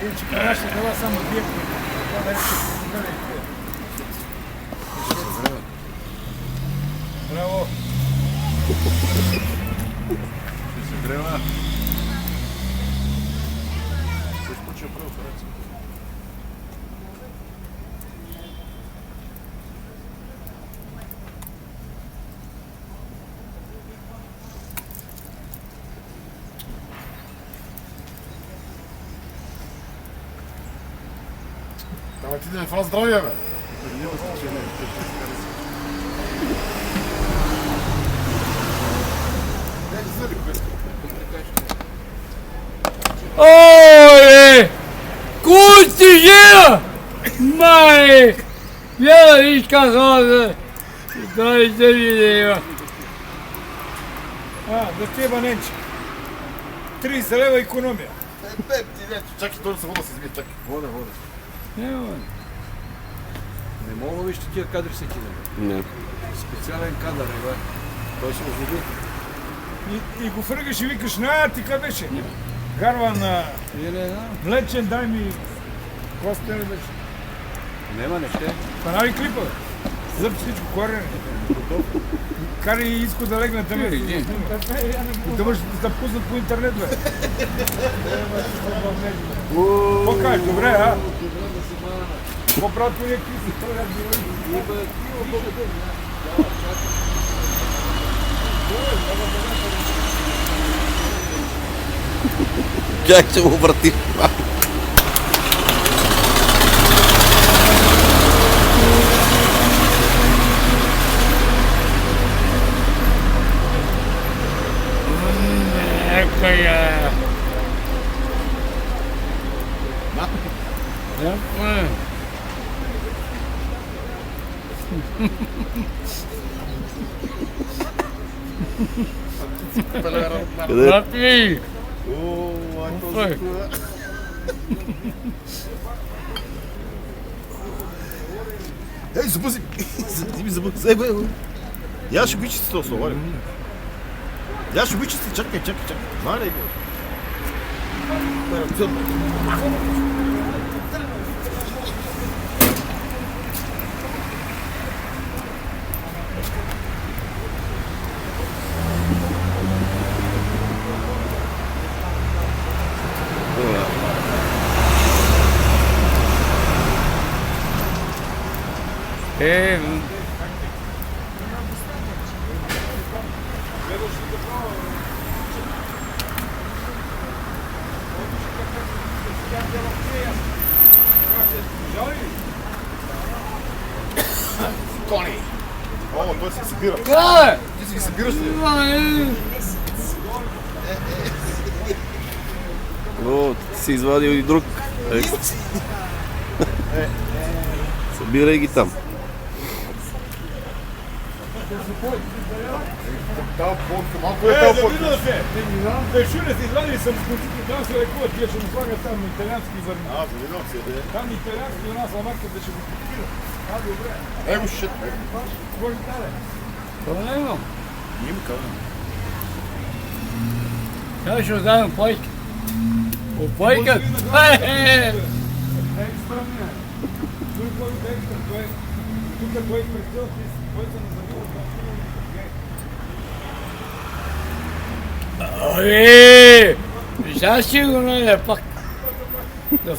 Иначе при нашите дела само две. Това да рече, гледайте. Браво! Ще се грева. Се случи право операция. Давай ти да ми фала здравия, бе. Оле! Кусти жена! Май! Я виж казала, дай се видео. За тебе, Ненче. 30 лева икономия. Чакай, той да се вода се измие, чакай. Вода. Нема. Не мога да виж такива кадри всеки ден. Не. Специален кадър е, бе. Той ще оживи. И го фръгаш и викаш, ти къде беше? Гарва на Не знам. млечен, дай ми костен ли беше? Нема, не ще. Па прави клипа, бе. Зъб всичко, корене. Карай и Иско да легне да ме. Иди. Да можеш да пуснат по интернет, бе. Какво кажеш, добре, а? Какво правят по някакви си? Как ще му върти? Нека я. Нека. Къде? Напи! Ой. Ей, забъзи! Забъзи, бе! Я ще го чисти това слово, ли? Я ще го чисти, чакай. Валя, бе! Кони! О, той си ги събира. Кай! Ти си ги събираш ли? О, ти си извадил и друг. Събирай ги там. Дал полка, малко е дал полка. Завидал се! Пешуля си извадили съм с кутики, там се лекуват, тия ще му слагат там италиански върни. Завидал се, бе. Там италиански у нас ламарка да ще го купира. Добре. Его шит, бе. Какво ли даде? Това нямам. Нимка, бе. Сега ще оставим плайка. Опайкат! Екстра не. Той кой е екстра, той е... Тук той е предел, той се назавил от Ой! Сега ще го найде пак. Да